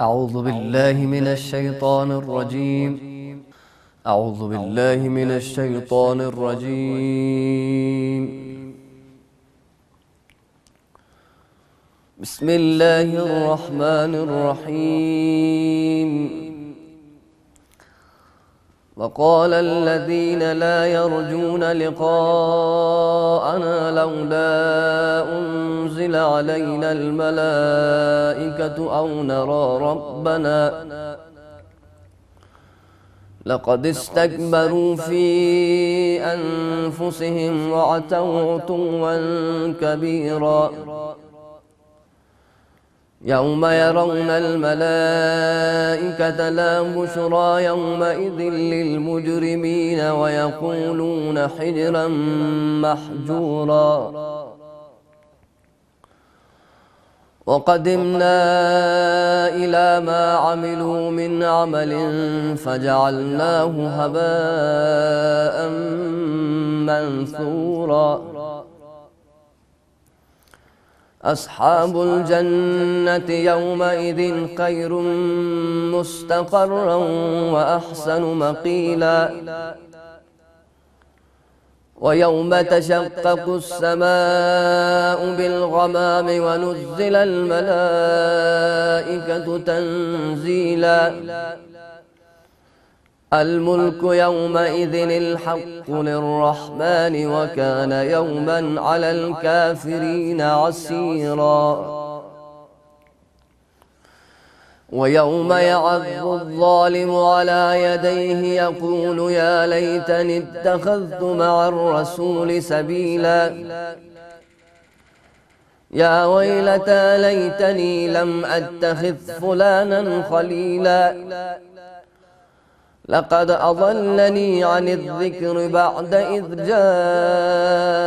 أعوذ بالله من الشيطان الرجيم. أعوذ بالله من الشيطان الرجيم. بسم الله الرحمن الرحيم. وقال الذين لا يرجون لقاءنا لولا أنزل علينا الملائكة أو نرى ربنا لقد استكبروا في أنفسهم وعتوا عتوا كبيرا يوم يرون الملائكة لا بشرى يومئذ للمجرمين ويقولون حجرا محجورا. وقدمنا إلى ما عملوا من عمل فجعلناه هباء منثورا. أصحاب الجنة يومئذ خير مستقرا وأحسن مقيلا. ويوم تشقق السماء بالغمام ونزل الملائكة تنزيلا. الملك يومئذ الحق للرحمن وكان يوما على الكافرين عسيرا. ويوم يعض الظالم على يديه يقول يا ليتني اتخذت مع الرسول سبيلا. يا ويلتى ليتني لم أتخذ فلانا خليلا. لقد أضلني عن الذكر بعد إذ جاءني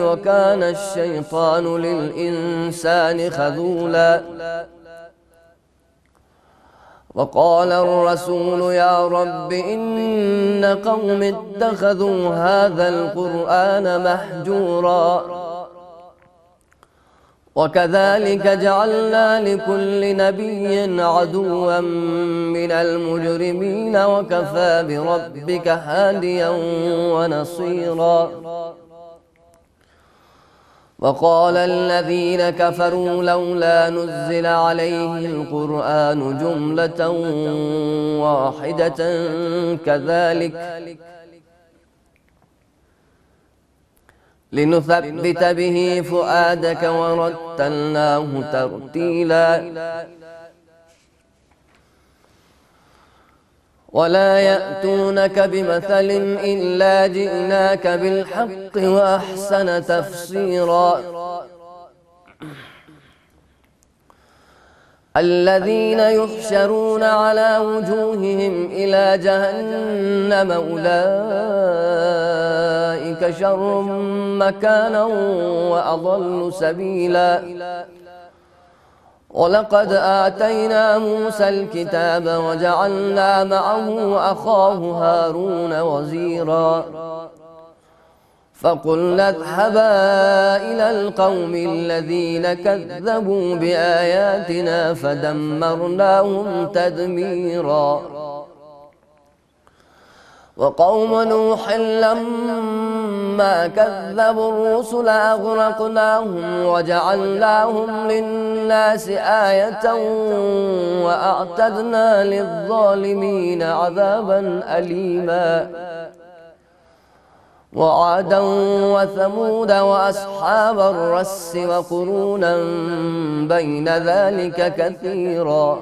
وكان الشيطان للإنسان خذولا. وقال الرسول يا رب إن قوم اتخذوا هذا القرآن مهجورا. وكذلك جعلنا لكل نبي عدوا من المجرمين وكفى بربك هاديا ونصيرا. وقال الذين كفروا لولا نزل عليه القرآن جملة واحدة كذلك لنثبت به فؤادك ورتلناه ترتيلا. ولا يأتونك بمثل إلا جئناك بالحق وأحسن تفسيرا. الذين يحشرون على وجوههم إلى جهنم أولئك شر مكانا وأضل سبيلا. ولقد آتينا موسى الكتاب وجعلنا معه أخاه هارون وزيرا. فقلنا اذهبا إلى القوم الذين كذبوا بآياتنا فدمرناهم تدميرا. وقوم نوح لما كذبوا الرسل أغرقناهم وجعلناهم للناس آية وأعتدنا للظالمين عذابا أليما. وعادا وثمود وأصحاب الرس وقرونا بين ذلك كثيرا.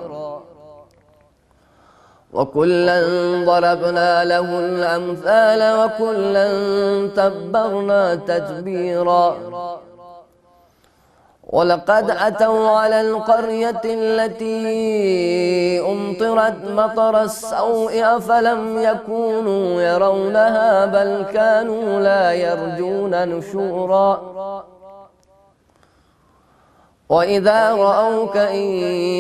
وكلا ضربنا له الأمثال وكلا تبرنا تتبيرا. ولقد أتوا على القرية التي أمطرت مطر السوء أفلم يكونوا يرونها بل كانوا لا يرجون نشورا. وإذا رأوك إن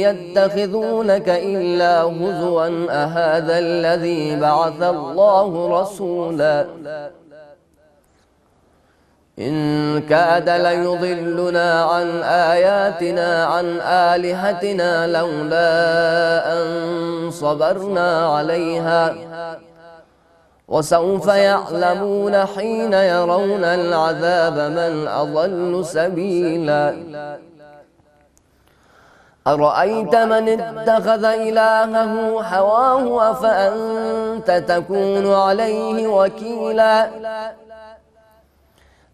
يتخذونك إلا هزوا أهذا الذي بعث الله رسولا. إن كاد ليضلنا عن آياتنا عن آلهتنا لولا أن صبرنا عليها وسوف يعلمون حين يرون العذاب من أضل سبيلا أرأيت من اتخذ إلهه هواه أفأنت تكون عليه وكيلا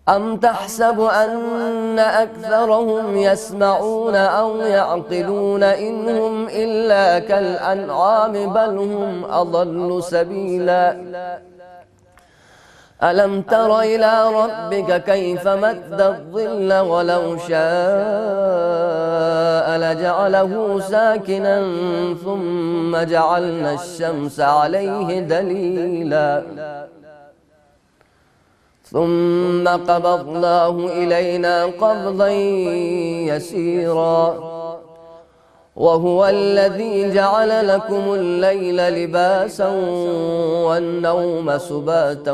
أم تحسب أن أكثرهم يسمعون أو يعقلون إن هم إلا كالأنعام بل هم أضل سبيلا ألم تر إلى ربك كيف مد الظل ولو شاء لجعله ساكنا ثم جعلنا الشمس عليه دليلا ثم قبضناه إلينا قبضا يسيرا وهو الذي جعل لكم الليل لباسا والنوم سباتا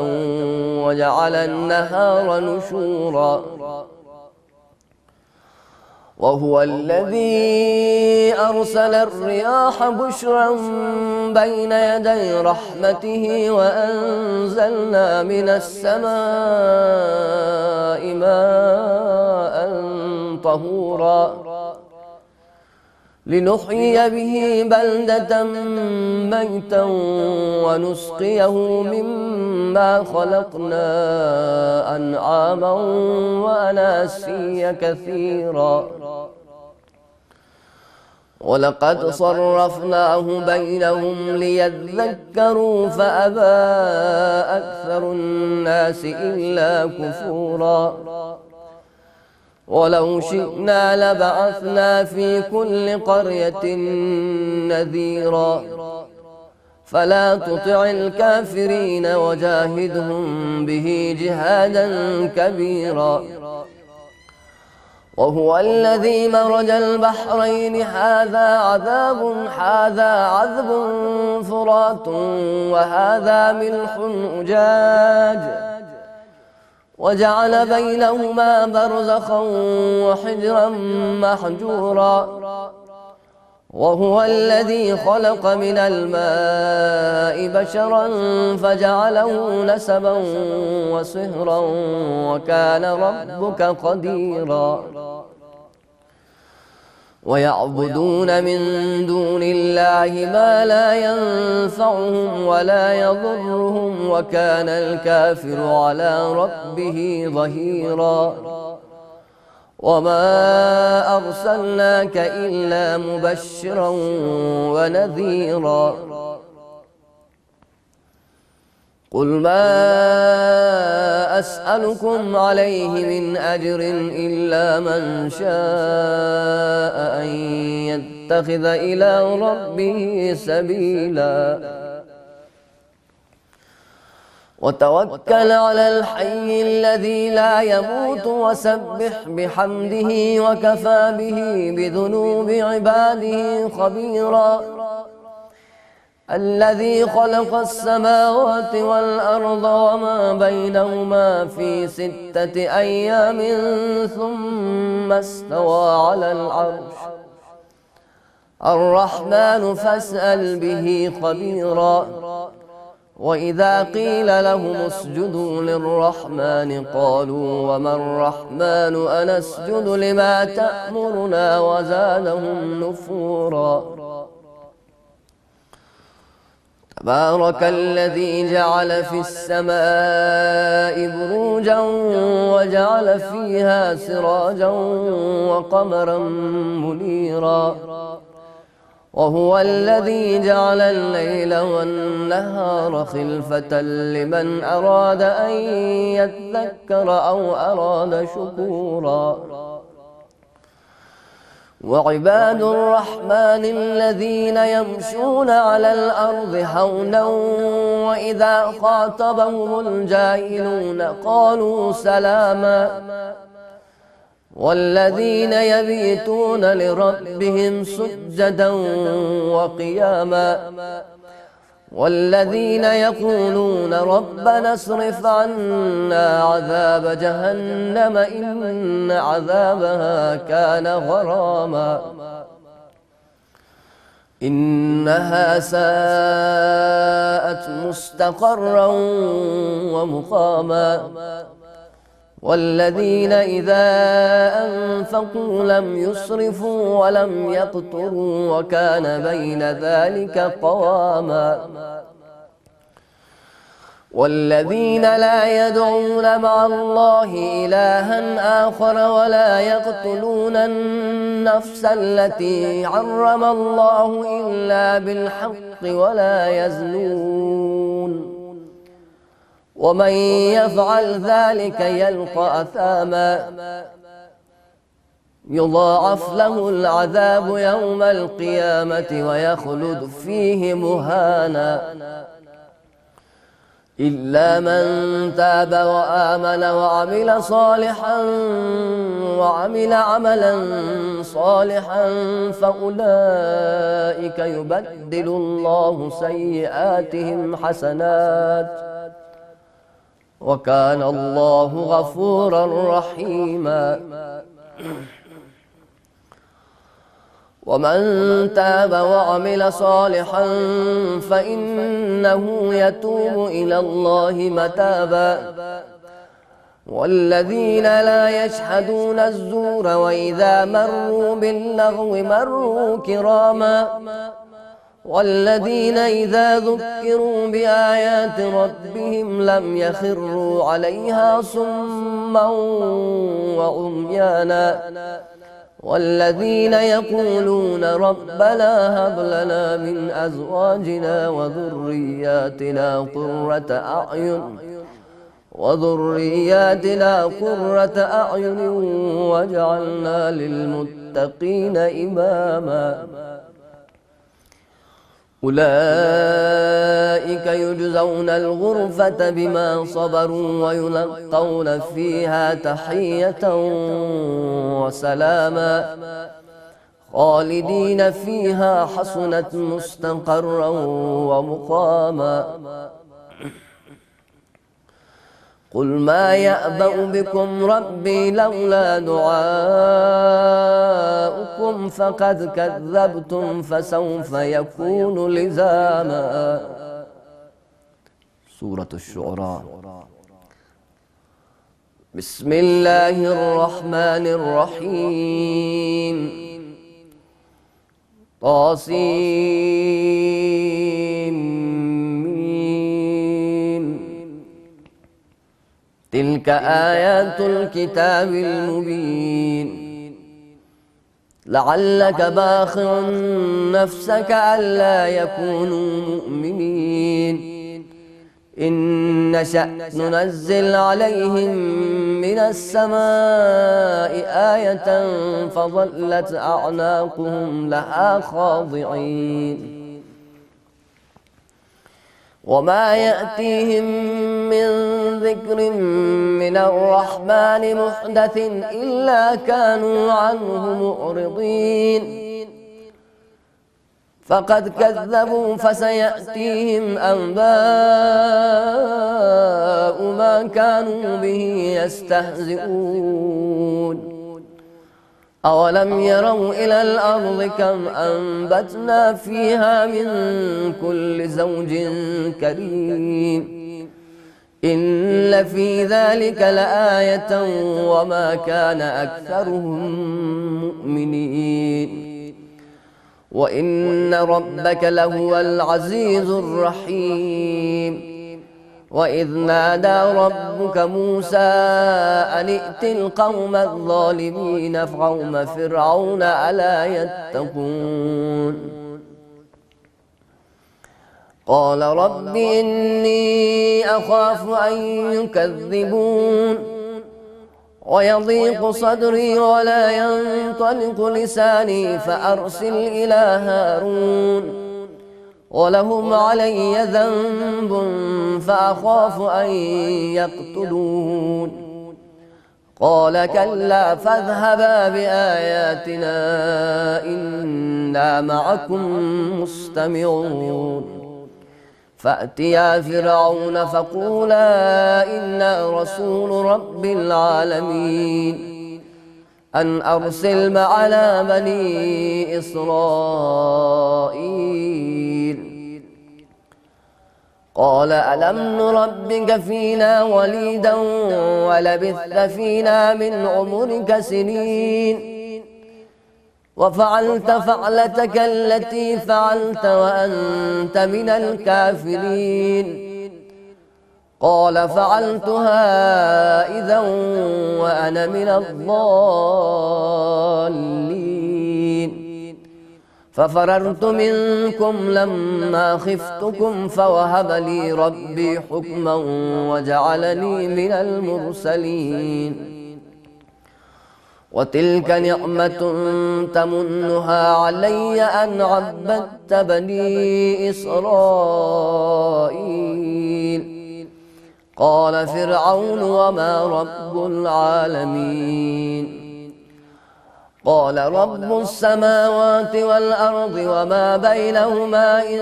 وجعل النهار نشورا وهو الذي أرسل الرياح بشرا بين يدي رحمته وأنزلنا من السماء ماء طهورا لنحيي به بلدة ميتا ونسقيه مما خلقنا أنعاما وأناسيا كثيرا ولقد صرفناه بينهم ليذكروا فأبى أكثر الناس إلا كفورا ولو شئنا لبعثنا في كل قرية نذيرا فلا تطع الكافرين وجاهدهم به جهادا كبيرا وهو الذي مرج البحرين هذا عذب فرات وهذا ملح أجاج وجعل بينهما برزخا وحجرا محجورا وهو الذي خلق من الماء بشرا فجعله نسبا وصهرا وكان ربك قديرا ويعبدون من دون الله ما لا ينفعهم ولا يضرهم وكان الكافر على ربه ظهيرا وما أرسلناك إلا مبشرا ونذيرا قل ما أسألكم عليه من أجر إلا من شاء أن يتخذ إلى ربه سبيلا وتوكل على الحي الذي لا يموت وسبح بحمده وكفى به بذنوب عباده خبيرا الذي خلق السماوات والأرض وما بينهما في 6 أيام ثم استوى على العرش الرحمن فاسأل به خبيرا وإذا قيل لهم اسجدوا للرحمن قالوا وما الرحمن أنسجد لما تأمرنا وزادهم نفورا تبارك الذي جعل في السماء بروجا وجعل فيها سراجا وقمرا منيرا وهو الذي جعل الليل والنهار خلفة لمن أراد أن يذكر أو أراد شكورا وعباد الرحمن الذين يمشون على الأرض هونا وإذا خاطبهم الجاهلون قالوا سلاما والذين يبيتون لربهم سجدا وقياما والذين يقولون ربنا اصرف عنا عذاب جهنم إن عذابها كان غراما إنها ساءت مستقرا ومقاما والذين إذا أنفقوا لم يسرفوا ولم يقتروا وكان بين ذلك قواما والذين لا يدعون مع الله إلها آخر ولا يقتلون النفس التي حرم الله إلا بالحق ولا يزنون ومن يفعل ذلك يلقى أثاما يضاعف له العذاب يوم القيامة ويخلد فيه مهانا إلا من تاب وآمن وعمل عملا صالحا فأولئك يبدل الله سيئاتهم حسنات وكان الله غفورا رحيما ومن تاب وعمل صالحا فإنه يتوب إلى الله متابا والذين لا يشهدون الزور وإذا مروا باللغو مروا كراما والذين إذا ذكروا بآيات ربهم لم يخروا عليها صما وعميانا والذين يقولون ربنا هب لنا من أزواجنا وذرياتنا قرة أعين واجعلنا للمتقين إماما أولئك يجزون الغرفة بما صبروا ويلقون فيها تحية وسلاما خالدين فيها حسنت مستقرا ومقاما قل ما يأبأ بكم ربي لولا دعاؤكم فقد كذبتم فسوف يكون لزاما. سورة الشعراء. بسم الله الرحمن الرحيم. طاسين. تلك آيات الكتاب المبين. لعلك باخع نفسك ألا يكونوا مؤمنين إن نشأ ننزل عليهم من السماء آية فظلت أعناقهم لها خاضعين وما يأتيهم من ذكر من الرحمن محدث إلا كانوا عنه معرضين فقد كذبوا فسيأتيهم أنباء ما كانوا به يستهزئون أولم يروا إلى الأرض كم أنبتنا فيها من كل زوج كريم إن في ذلك لآية وما كان أكثرهم مؤمنين وإن ربك لهو العزيز الرحيم وإذ نادى ربك موسى أن ائت القوم الظالمين قوم فرعون ألا يتقون قال رب إني أخاف أن يكذبون ويضيق صدري ولا ينطلق لساني فأرسل إلى هارون ولهم علي ذنب فأخاف أن يقتلون قال كلا فاذهبا بآياتنا إنا معكم مستمعون فأتيا فرعون فقولا إنا رسول رب العالمين أن أرسل معنا بني إسرائيل. قال ألم نربك فينا وليدا ولبثت فينا من عمرك سنين وفعلت فعلتك التي فعلت وأنت من الكافرين. قال فعلتها إذا وأنا من الضالين ففررت منكم لما خفتكم فوهب لي ربي حكما وجعلني من المرسلين. وتلك نعمة تمنها علي أن عبدت بني إسرائيل. قال فرعون وما رب العالمين؟ قال رب السماوات والأرض وما بينهما إن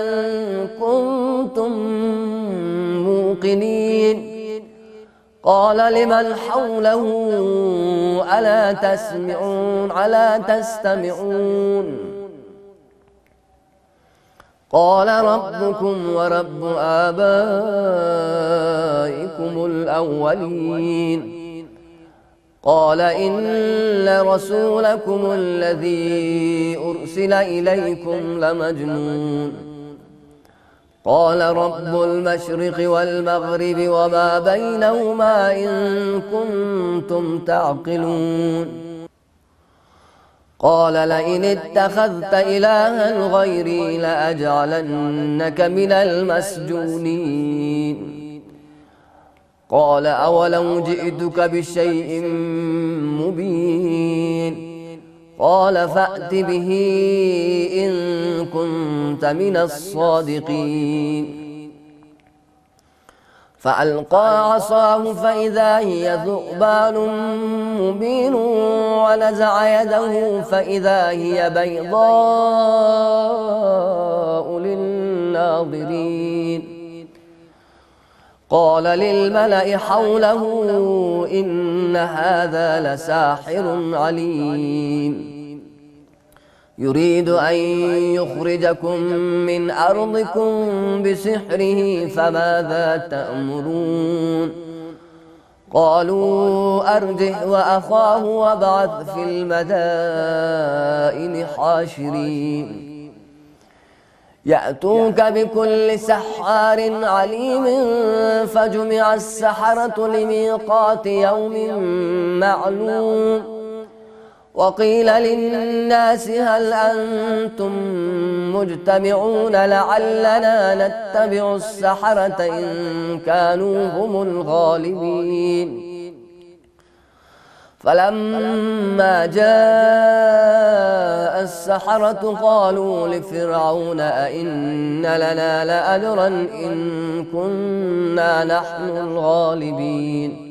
كنتم موقنين. قال لمن حوله ألا تستمعون قال ربكم ورب آبائكم الأولين. قال إن رسولكم الذي أرسل إليكم لمجنون. قال رب المشرق والمغرب وما بينهما إن كنتم تعقلون. قال لئن اتخذت إلها غيري لأجعلنك من المسجونين. قال أولو جئتك بشيء مبين. قال فأت به إن كنت من الصادقين. فألقى عصاه فإذا هي ثعبان مبين ونزع يده فإذا هي بيضاء للناظرين. قال للملأ حوله إن هذا لساحر عليم يريد أن يخرجكم من أرضكم بسحره فماذا تأمرون؟ قالوا أرجه وأخاه وابعث في المدائن حاشرين يأتوك بكل سحار عليم. فجمع السحرة لميقات يوم معلوم. وقيل للناس هل أنتم مجتمعون لعلنا نتبع السحرة إن كانوا هم الغالبين. فلما جاء السحرة قالوا لفرعون أئن لنا لأجرا إن كنا نحن الغالبين.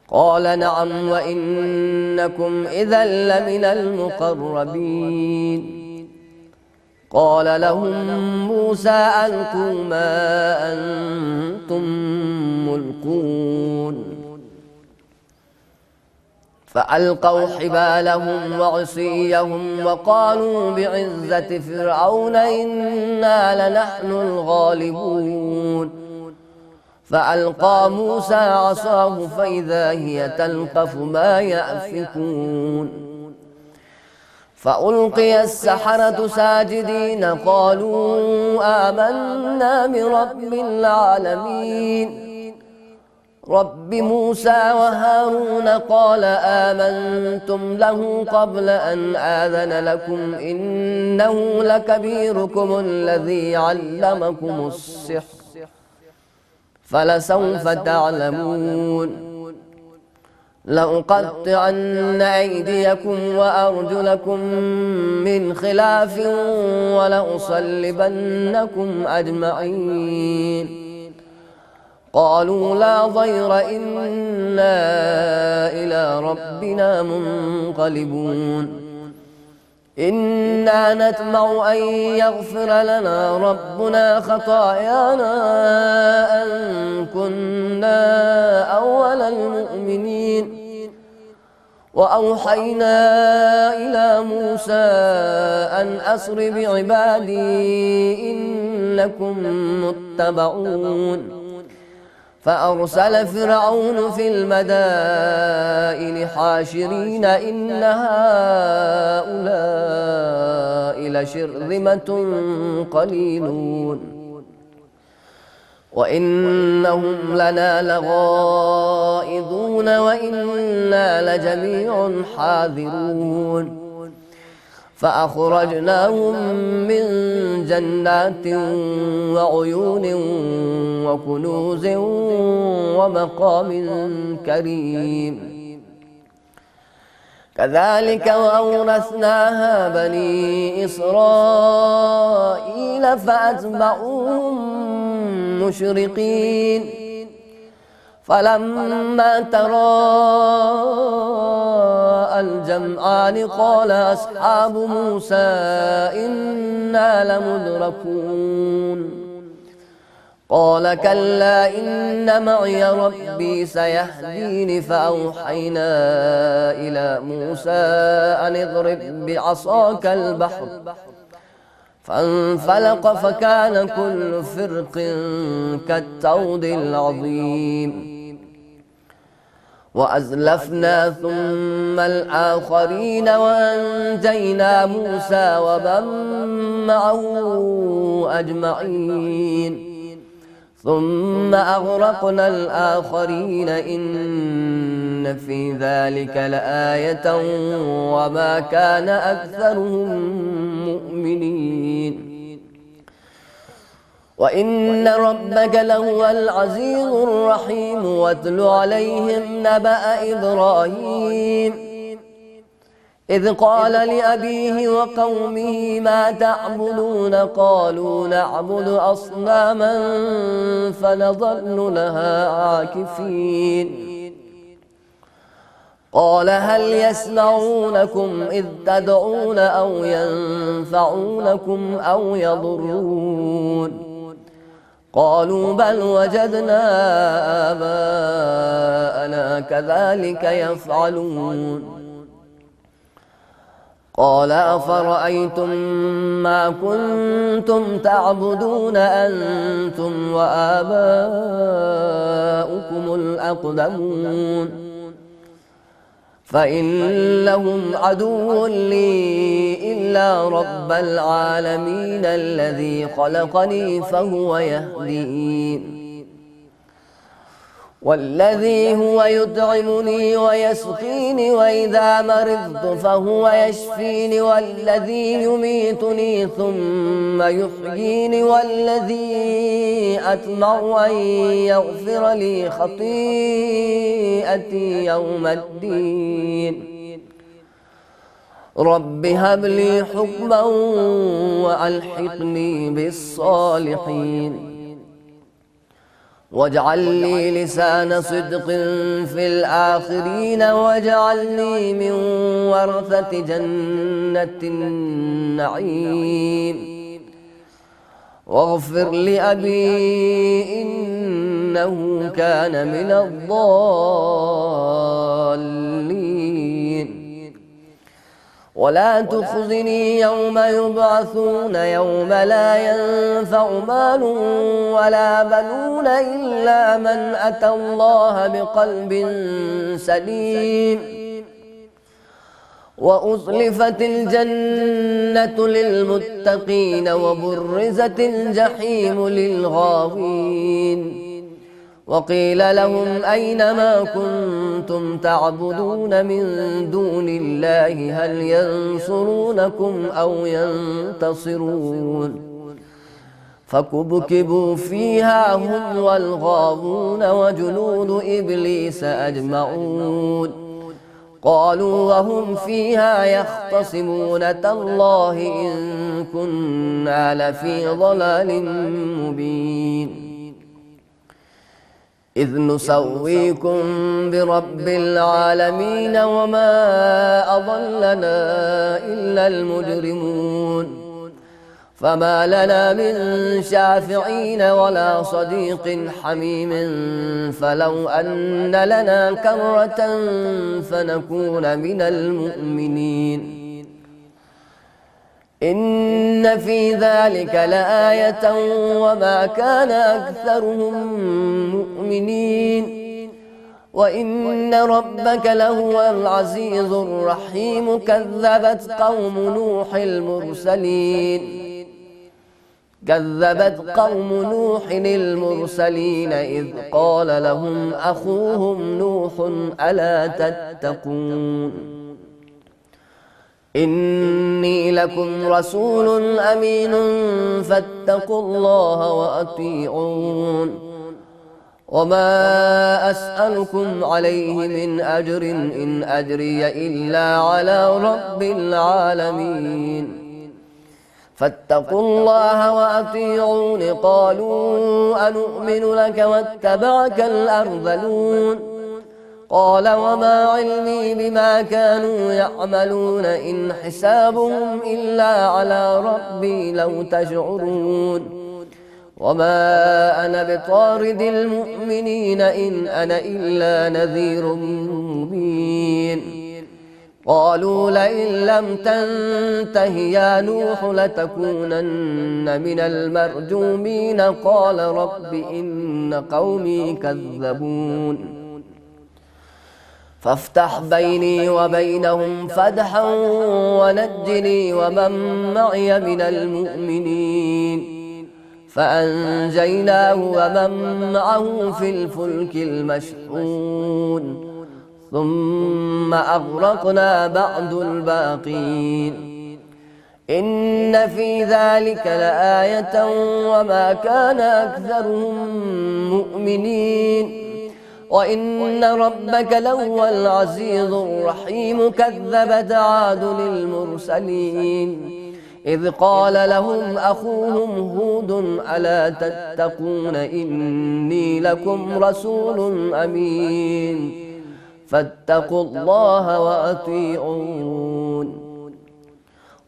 قال نعم وإنكم إذا لمن المقربين. قال لهم موسى ألقوا ما أنتم ملقون. فألقوا حبالهم وعصيهم وقالوا بعزة فرعون إنا لنحن الغالبون. فألقى موسى عصاه فإذا هي تلقف ما يأفكون. فألقي السحرة ساجدين قالوا آمنا برب العالمين رب موسى وهارون. قال آمنتم له قبل أن آذن لكم إنه لكبيركم الذي علمكم السحر فلسوف تعلمون. لأقطعن أيديكم وأرجلكم من خلاف ولأصلبنكم أجمعين. قالوا لا ضير إنا إلى ربنا منقلبون. إنا نطمع أن يغفر لنا ربنا خطايانا أن كنا أول المؤمنين. وأوحينا إلى موسى أن أسر بعبادي إنكم متبعون. فأرسل فرعون في المدائن حاشرين إن هؤلاء لشرذمة قليلون وإنهم لنا لغائظون وإنا لجميع حاذرون. فأخرجناهم من جنات وعيون وكنوز ومقام كريم. كذلك وأورثناها بني إسرائيل فأتبعوهم مشرقين. فلما تراءى الجمعان قال أصحاب موسى إنا لمدركون. قال كلا إن معي ربي سيهدين. فأوحينا إلى موسى أن اضرب بعصاك البحر فانفلق فكان كل فرق كالطود العظيم. وأزلفنا ثم الآخرين وأنجينا موسى ومن معه أجمعين ثم أغرقنا الآخرين إن في ذلك لآية وما كان أكثرهم مؤمنين وإن ربك لهو العزيز الرحيم. واتل عليهم نبأ إبراهيم إذ قال لأبيه وقومه ما تعبدون قالوا نعبد أصناما فنظل لها عاكفين. قال هل يسمعونكم إذ تدعون أو ينفعونكم أو يضرون قالوا بل وجدنا آباءنا كذلك يفعلون. قال أفرأيتم ما كنتم تعبدون أنتم وآباؤكم الأقدمون فإنهم عدو لي إلا رب العالمين الذي خلقني فهو يهدين. والذي هو يطعمني ويسقيني وإذا مرضت فهو يشفيني والذي يميتني ثم يحييني والذي أطمع أن يغفر لي خطيئتي يوم الدين. رب هب لي حكما وألحقني بالصالحين واجعل لي لسان صدق في الآخرين واجعلني من ورثة جنة النعيم. واغفر لأبي إنه كان من الضالين. ولا تخزني يوم يبعثون يوم لا ينفع مال ولا بنون إلا من أتى الله بقلب سليم. وأزلفت الجنة للمتقين وبرزت الجحيم للغاوين وقيل لهم أين ما كنتم تعبدون من دون الله هل ينصرونكم أو ينتصرون فكبكبوا فيها هم والغاوون وجنود إبليس أجمعون قالوا وهم فيها يختصمون تالله إن كنا لفي ضلال مبين. إذ نسويكم برب العالمين وما أضلنا إلا المجرمون فما لنا من شافعين ولا صديق حميم فلو أن لنا كرة فنكون من المؤمنين إن في ذلك لآية وما كان أكثرهم مؤمنين وإن ربك لهو العزيز الرحيم كذبت قوم نوح المرسلين إذ قال لهم أخوهم نوح ألا تتقون إني لكم رسول أمين فاتقوا الله وأطيعون وما أسألكم عليه من أجر إن أجري إلا على رب العالمين فاتقوا الله وأطيعون قالوا أنؤمن لك واتبعك الأرذلون قال وما علمي بما كانوا يعملون إن حسابهم إلا على ربي لو تشعرون وما أنا بطارد المؤمنين إن أنا إلا نذير مبين قالوا لئن لم تنته يا نوح لتكونن من المرجومين قال رب إن قومي كذبون فافتح بيني وبينهم فتحا ونجني ومن معي من المؤمنين فأنجيناه ومن معه في الفلك المشحون ثم أغرقنا بعد الباقين إن في ذلك لآية وما كان أكثرهم مؤمنين وإن ربك لهو العزيز الرحيم كذبت عاد للمرسلين إذ قال لهم أخوهم هود ألا تتقون إني لكم رسول أمين فاتقوا الله وأطيعون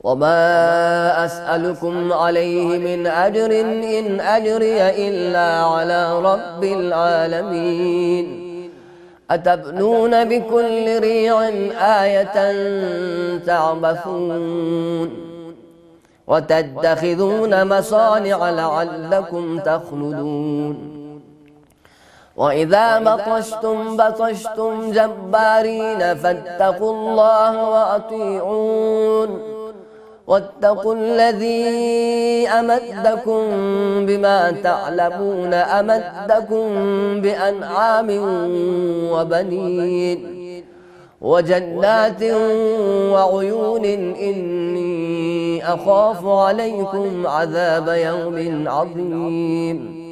وما أسألكم عليه من أجر إن أجري إلا على رب العالمين أتبنون بكل ريع آية تعبثون وتتخذون مصانع لعلكم تخلدون وإذا بطشتم جبارين فاتقوا الله وأطيعون واتقوا الذي أمدكم بما تعلمون أمدكم بأنعام وبنين وجنات وعيون إني أخاف عليكم عذاب يوم عظيم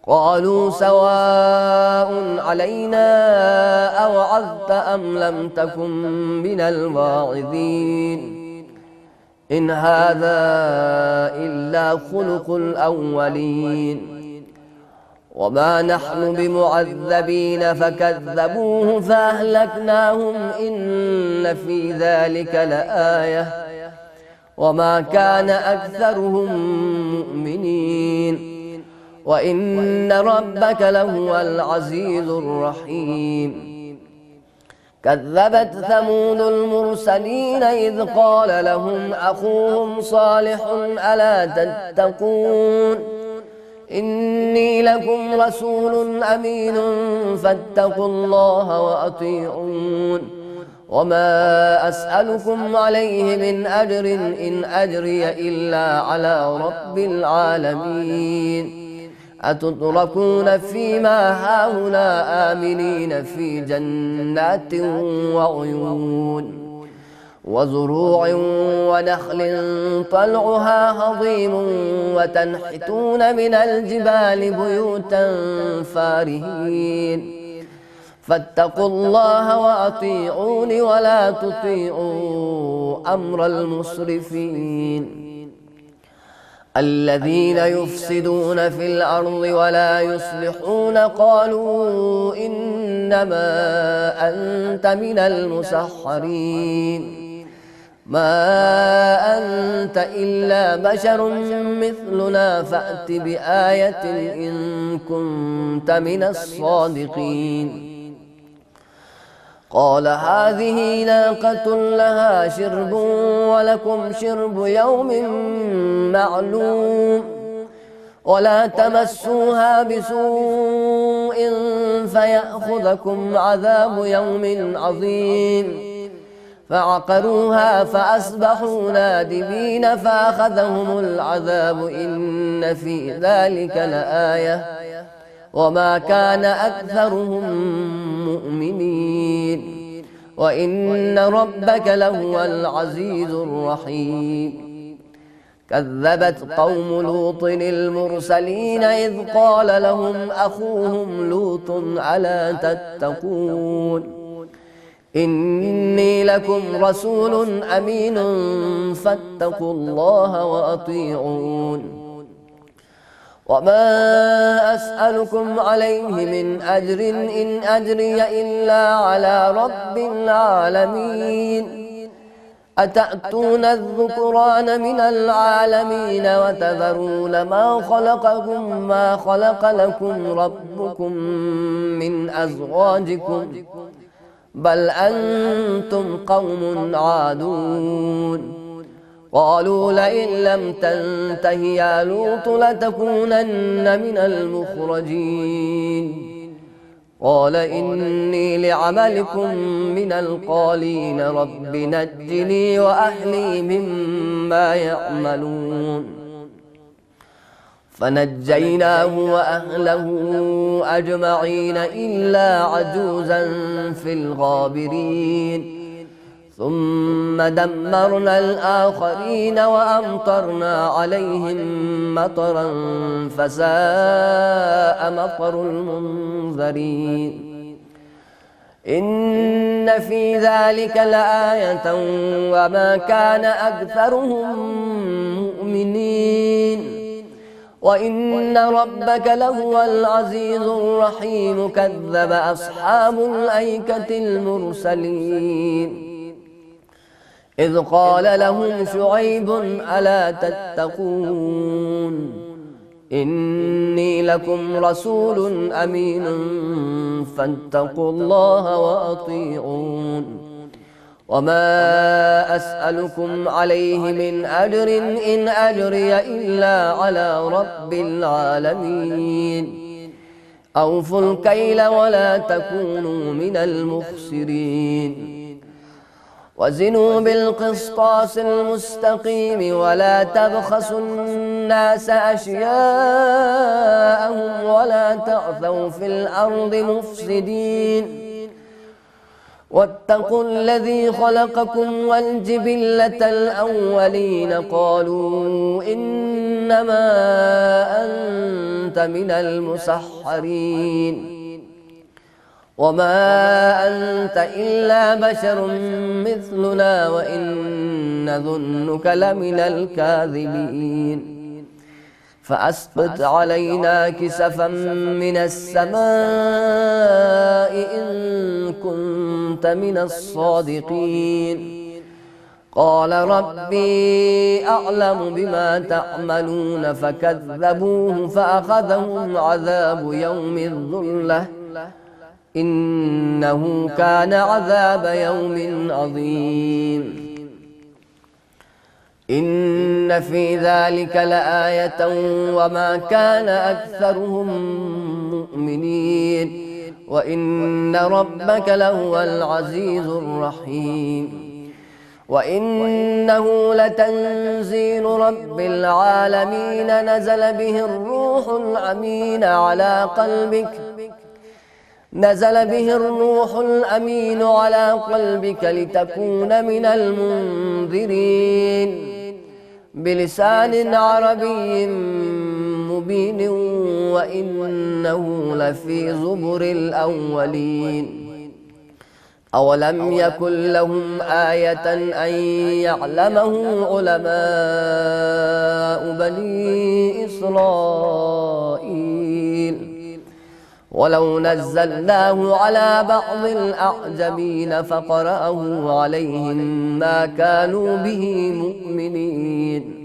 قالوا سواء علينا أوعظت أم لم تكن من الواعظين إن هذا إلا خلق الأولين وما نحن بمعذبين فكذبوه فأهلكناهم إن في ذلك لآية وما كان أكثرهم مؤمنين وإن ربك لهو العزيز الرحيم كذبت ثمود المرسلين إذ قال لهم أخوهم صالح ألا تتقون إني لكم رسول أمين فاتقوا الله وأطيعون وما أسألكم عليه من أجر إن أجري إلا على رب العالمين أتتركون فيما هاهنا آمنين في جنات وعيون وزروع ونخل طلعها هضيم وتنحتون من الجبال بيوتا فارهين فاتقوا الله وأطيعون ولا تطيعوا أمر المسرفين الذين يفسدون في الأرض ولا يصلحون قالوا إنما أنت من المسحرين ما أنت إلا بشر مثلنا فأت بآية إن كنت من الصادقين قال هذه ناقة لها شرب ولكم شرب يوم معلوم ولا تمسوها بسوء فيأخذكم عذاب يوم عظيم فعقروها فأصبحوا نادمين فأخذهم العذاب إن في ذلك لآية وما كان أكثرهم مؤمنين وإن ربك لهو العزيز الرحيم كذبت قوم لوط المرسلين إذ قال لهم أخوهم لوط ألا تتقون إني لكم رسول أمين فاتقوا الله وأطيعون وما أسألكم عليه من أجر إن أجري إلا على رب العالمين أتأتون الذكران من العالمين وتذرون ما خلق لكم ربكم من أزواجكم بل أنتم قوم عادون قالوا لئن لم تنته يا لوط لتكونن من المخرجين قال إني لعملكم من القالين رب نجني وأهلي مما يعملون فنجيناه وأهله أجمعين إلا عجوزا في الغابرين ثم دمرنا الآخرين وأمطرنا عليهم مطرا فساء مطر المنذرين إن في ذلك لآية وما كان أكثرهم مؤمنين وإن ربك لهو العزيز الرحيم كذب أصحاب الأيكة المرسلين إذ قال لهم شعيب ألا تتقون إني لكم رسول أمين فاتقوا الله وأطيعون وما أسألكم عليه من أجر إن أجري إلا على رب العالمين أوفوا الكيل ولا تكونوا من المخسرين وزنوا بالقسطاس المستقيم ولا تبخسوا الناس أشياءهم ولا تعثوا في الأرض مفسدين واتقوا الذي خلقكم والجبلة الأولين قالوا إنما أنت من المسحرين وما أنت إلا بشر مثلنا وإن نظنك لمن الكاذبين فأسقط علينا كسفا من السماء إن كنت من الصادقين قال ربي أعلم بما تعملون فكذبوه فأخذهم عذاب يوم الظلة إنه كان عذاب يوم عظيم إن في ذلك لآية وما كان أكثرهم مؤمنين وإن ربك لهو العزيز الرحيم وإنه لتنزيل رب العالمين نزل به الروح الأمين على قلبك لتكون من المنذرين بلسان عربي مبين وإنه لفي زبر الأولين أولم يكن لهم آية أن يعلمه علماء بني إسرائيل ولو نزلناه على بعض الأعجمين فقرأه عليهم ما كانوا به مؤمنين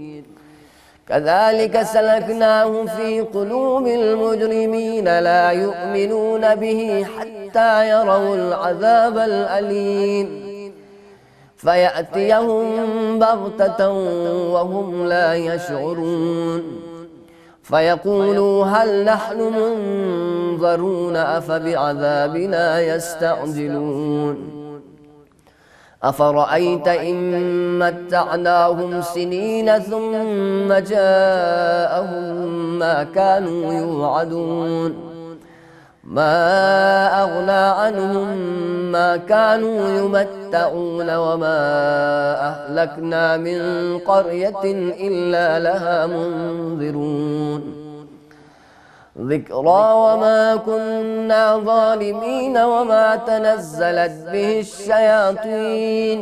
كذلك سلكناه في قلوب المجرمين لا يؤمنون به حتى يروا العذاب الأليم فيأتيهم بغتة وهم لا يشعرون فيقولوا هل نحن منظرون أفبعذابنا يستعجلون أفرأيت إن متعناهم سنين ثم جاءهم ما كانوا يوعدون ما أغنى عنهم ما كانوا يمتعون وما أهلكنا من قرية إلا لها منذرون ذكرى وما كنا ظالمين وما تنزلت به الشياطين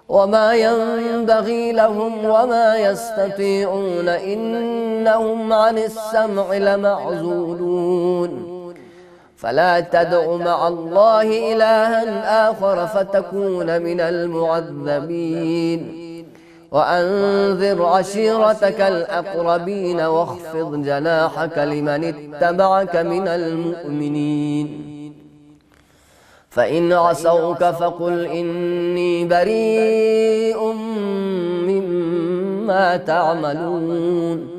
وما ينبغي لهم وما يستطيعون إنهم عن السمع لمعزولون فلا تدع مع الله إلها آخر فتكون من المعذبين وأنذر عشيرتك الأقربين واخفض جناحك لمن اتبعك من المؤمنين فإن عصوك فقل إني بريء مما تعملون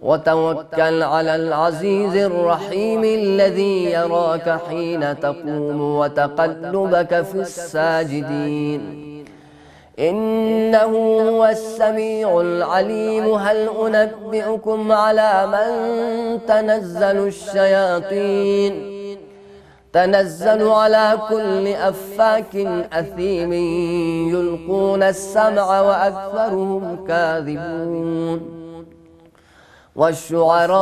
وتوكل على العزيز الرحيم الذي يراك حين تقوم وتقلبك في الساجدين إنه هو السميع العليم هل أنبئكم على من تنزل الشياطين تنزل على كل أفاك أثيم يلقون السمع وأكثرهم كاذبون والشعراء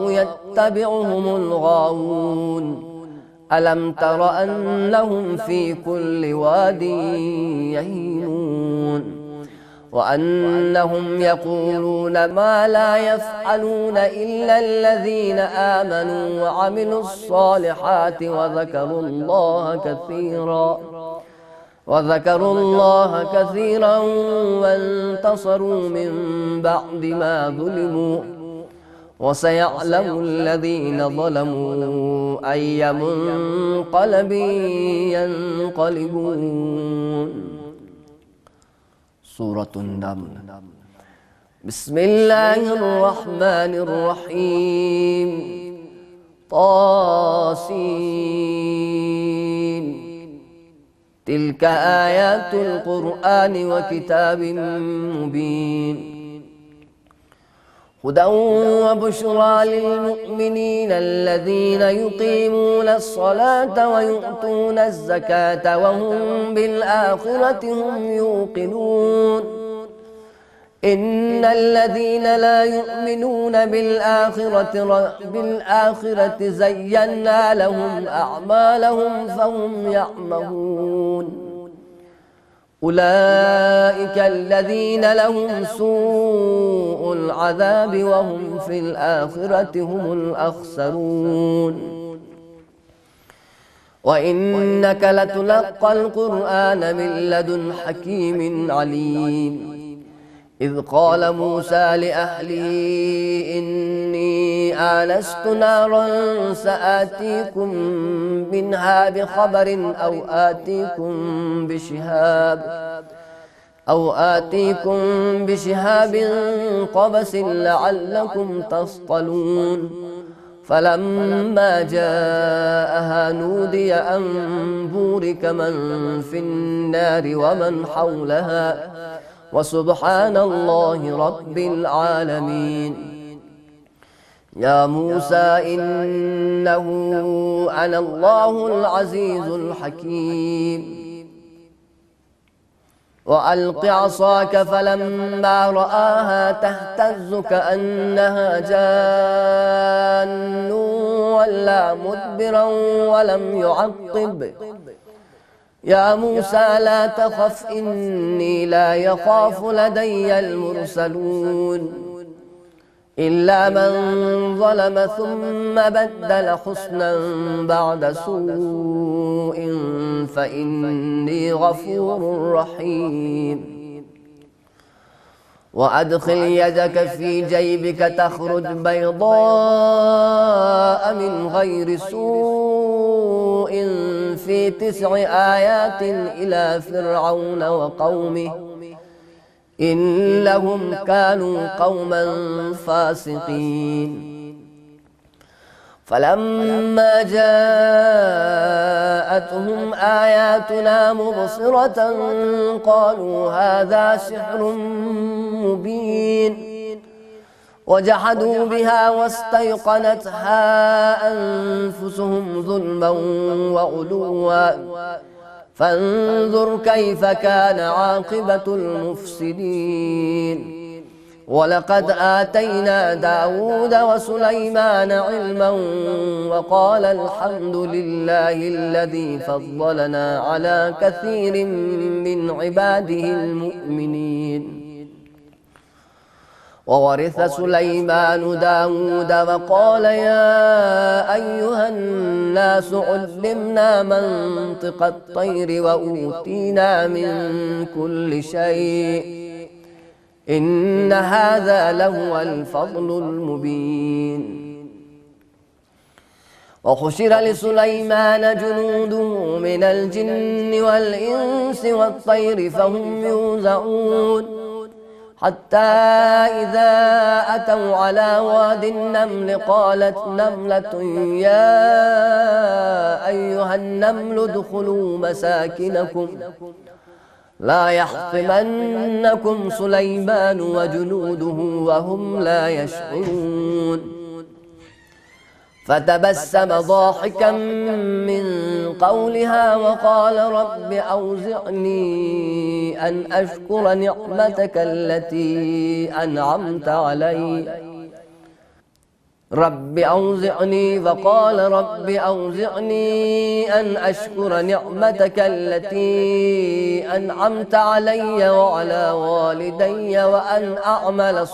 يتبعهم الغاوون ألم تر أنهم في كل واد يهيمون وأنهم يقولون ما لا يفعلون إلا الذين آمنوا وعملوا الصالحات وذكروا الله كثيرا وانتصروا من بعد ما ظلموا وسيعلم الذين ظلموا أي منقلب ينقلبون. سورة النمل. بسم الله الرحمن الرحيم. طاسين. تلك آيات القرآن وكتاب مبين. هدى وبشرى للمؤمنين الذين يقيمون الصلاة ويؤتون الزكاة وهم بالآخرة هم يوقنون. إن الذين لا يؤمنون بالآخرة زينا لهم أعمالهم فهم يعمهون. أولئك الذين لهم سوء العذاب وهم في الآخرة هم الأخسرون. وإنك لتلقى القرآن من لدن حكيم عليم. إذ قال موسى لأهله إني آنست نارا سآتيكم منها بخبر أو آتيكم بشهاب قبس لعلكم تصطلون. فلما جاءها نودي أن بورك من في النار ومن حولها وسبحان الله رب العالمين. يا موسى إنه أنا الله العزيز الحكيم. وألق عصاك فلما رآها تهتز كأنها جان ولا مدبرا ولم يعقب. يا موسى لا تخف إني لا يخاف لدي المرسلون إلا من ظلم ثم بدل حسنا بعد سوء فإني غفور رحيم. وأدخل يدك في جيبك تخرج بيضاء من غير سوء في 9 آيات إلى فرعون وقومه إنهم كانوا قوما فاسقين. فلما جاءتهم آياتنا مبصرة قالوا هذا سحر مبين وجحدوا بها واستيقنتها أنفسهم ظلما وعلوا فانظر كيف كان عاقبة المفسدين. ولقد آتينا داود وسليمان علما وقال الحمد لله الذي فضلنا على كثير من عباده المؤمنين. وورث سليمان داود وقال يا أيها الناس علمنا منطق الطير وأوتينا من كل شيء إن هذا لهو الفضل المبين. وحشر لسليمان جنوده من الجن والإنس والطير فهم يوزعون حتى إذا أتوا على واد النمل قالت نملة يا أيها النمل ادخلوا مساكنكم لا يحطمنكم سليمان وجنوده وهم لا يشعرون. فتبسم ضاحكا من قولها وقال رب أوزعني أن أشكر نعمتك التي أنعمت علي فقال رب أوزعني أن أشكر نعمتك التي أنعمت علي وعلى والدي وأن أعمل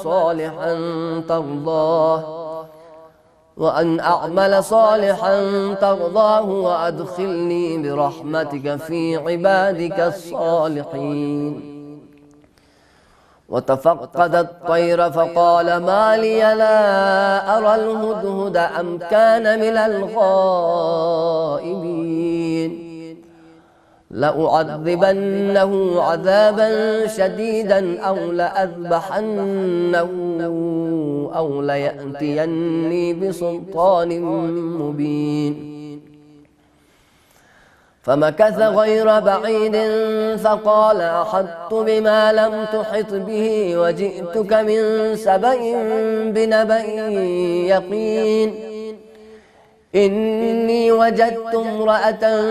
صالحا ترضاه وأدخلني برحمتك في عبادك الصالحين. وتفقد الطير فقال ما لي لا أرى الهدهد أم كان من الغائبين لأعذبنه عذابا شديدا أو لأذبحنه أو ليأتيني بسلطان مبين. فمكث غير بعيد فقال أحطت بما لم تحط به وجئتك من سبأ بنبأ يقين إني وجدت امرأة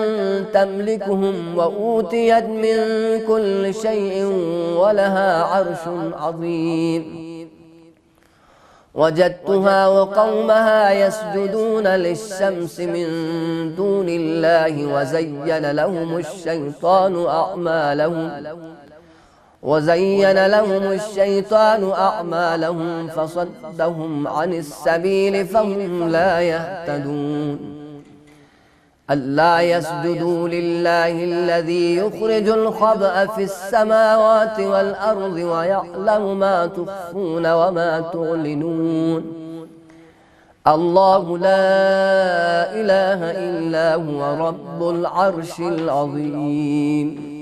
تملكهم وأوتيت من كل شيء ولها عرش عظيم وجدتها وقومها يسجدون للشمس من دون الله وزين لهم الشيطان أعمالهم فصدهم عن السبيل فهم لا يهتدون. ألا يسجدوا لله الذي يخرج الخبأ في السماوات والأرض ويعلم ما تخفون وما تعلنون. الله لا إله إلا هو رب العرش العظيم.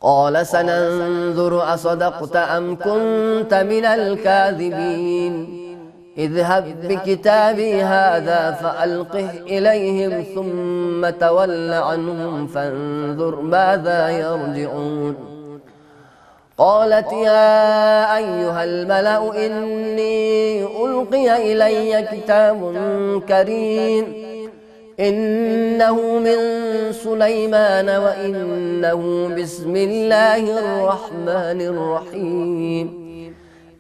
قال سننظر أصدقت أم كنت من الكاذبين اذهب بكتابي هذا فألقه إليهم ثم تول عنهم فانظر ماذا يرجعون. قالت يا أيها الملأ إني ألقي إلي كتاب كريم إنه من سليمان وإنه بسم الله الرحمن الرحيم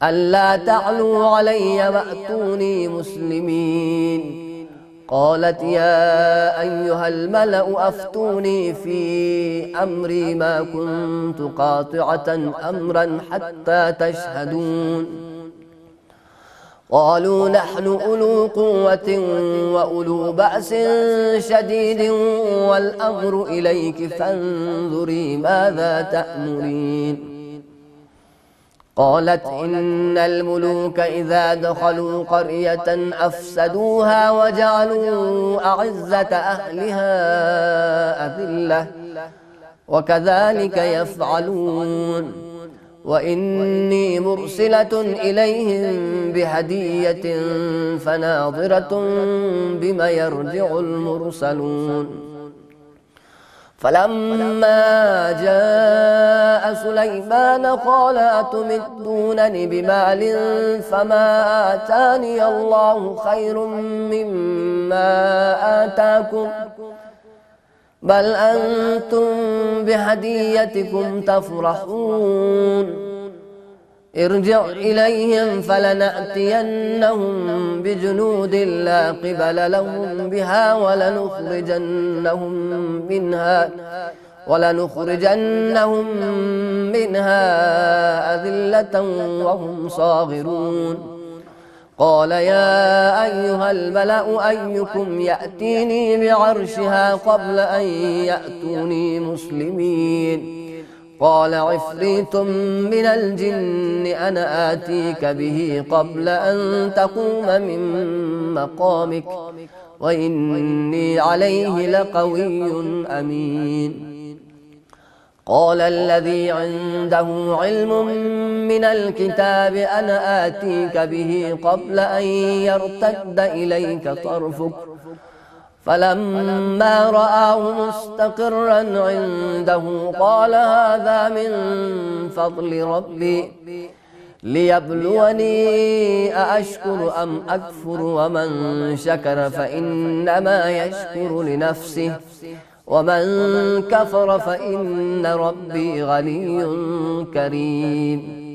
ألا تعلوا علي وأتوني مسلمين. قالت يا أيها الملأ أفتوني في أمري ما كنت قاطعة أمرا حتى تشهدون. قالوا نحن أولو قوة وأولو بأس شديد والأمر إليك فانظري ماذا تأمرين. قالت إن الملوك إذا دخلوا قرية أفسدوها وجعلوا أعزة أهلها أذلة وكذلك يفعلون. وإني مرسلة إليهم بهدية فناظرة بما يرجع المرسلون. فلما جاء سليمان قال أتمدونني بمال فما آتاني الله خير مما آتاكم بل أنتم بهديتكم تفرحون. ارجع إليهم فلنأتينهم بجنود لا قبل لهم بها ولنخرجنهم منها أذلة وهم صاغرون. قال يا أيها الملأ أيكم يأتيني بعرشها قبل أن يأتوني مسلمين. قال عفريت من الجن أنا آتيك به قبل أن تقوم من مقامك وإني عليه لقوي أمين. قال الذي عنده علم من الكتاب أنا آتيك به قبل أن يرتد إليك طرفك فلما رآه مستقرا عنده قال هذا من فضل ربي ليبلوني أأشكر أم أكفر ومن شكر فإنما يشكر لنفسه ومن كفر فإن ربي غني كريم.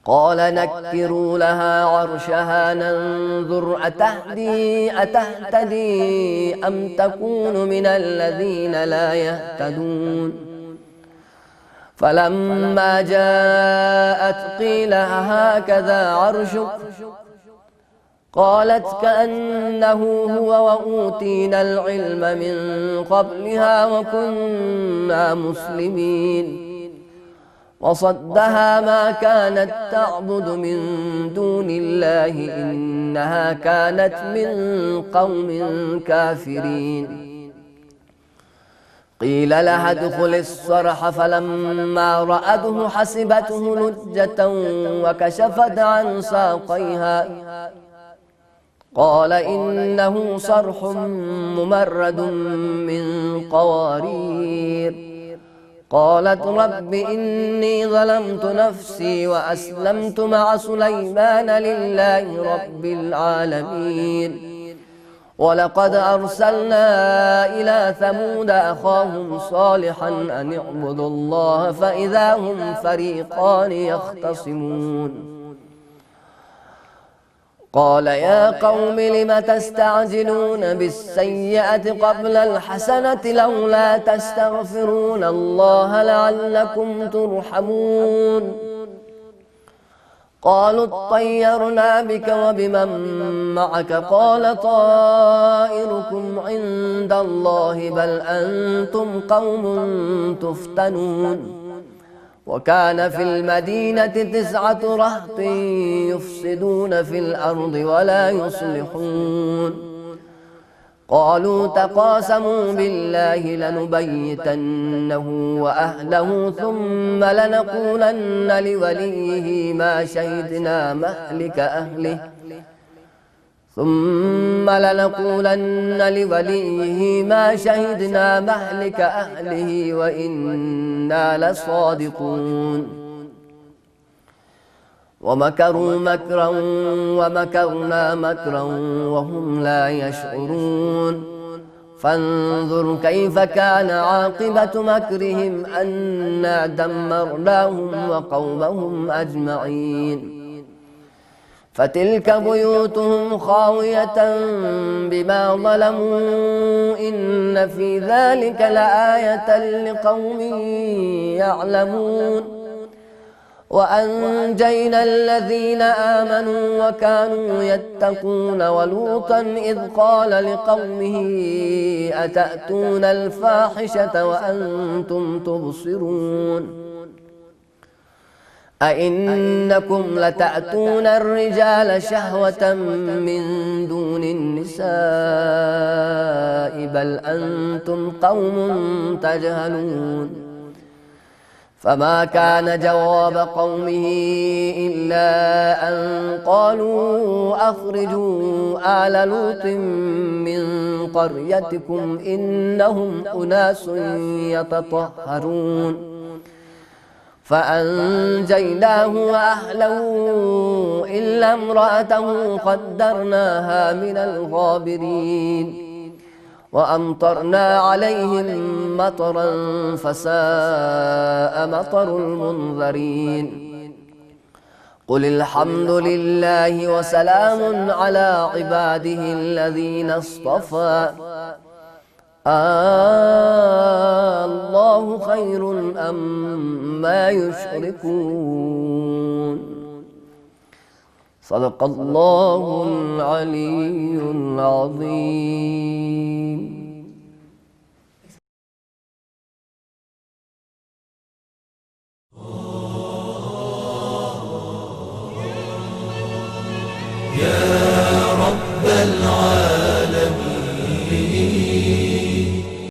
قال نكروا لها عرشها ننظر أتهتدي أم تكون من الذين لا يهتدون. فلما جاءت قيل هكذا عرشك قالت كأنه هو وأوتينا العلم من قبلها وكنا مسلمين. وصدها ما كانت تعبد من دون الله إنها كانت من قوم كافرين. قيل لها ادخل الصرح فلما رأته حسبته لجة وكشفت عن ساقيها قال إنه صرح ممرد من قوارير. قالت رب إني ظلمت نفسي وأسلمت مع سليمان لله رب العالمين. ولقد أرسلنا إلى ثمود أخاهم صالحا أن اعبدوا الله فإذا هم فريقان يختصمون. قال يا قوم لم تستعجلون بالسيئة قبل الحسنة لولا تستغفرون الله لعلكم ترحمون. قالوا اطيرنا بك وبمن معك قال طائركم عند الله بل أنتم قوم تفتنون. وكان في المدينة 9 رهط يفسدون في الأرض ولا يصلحون. قالوا تقاسموا بالله لنبيتنه وأهله ثم لنقولن لوليه ما شهدنا مهلك أهله وإنا لصادقون. ومكروا مكرا ومكرنا مكرا وهم لا يشعرون. فانظر كيف كان عاقبة مكرهم أنا دمرناهم وقومهم أجمعين فتلك بيوتهم خاوية بما ظلموا إن في ذلك لآية لقوم يعلمون وأنجينا الذين آمنوا وكانوا يتقون ولوطا إذ قال لقومه أتأتون الفاحشة وأنتم تبصرون أئنكم لتأتون الرجال شهوة من دون النساء بل أنتم قوم تجهلون فما كان جواب قومه إلا أن قالوا أخرجوا آل لوط من قريتكم إنهم أناس يتطهرون فأنجيناه وأهله إلا امرأته قدرناها من الغابرين وأمطرنا عليهم مطرا فساء مطر المنذرين قل الحمد لله وسلام على عباده الذين اصطفى الله خير أما يشركون صدق الله العلي العظيم. يا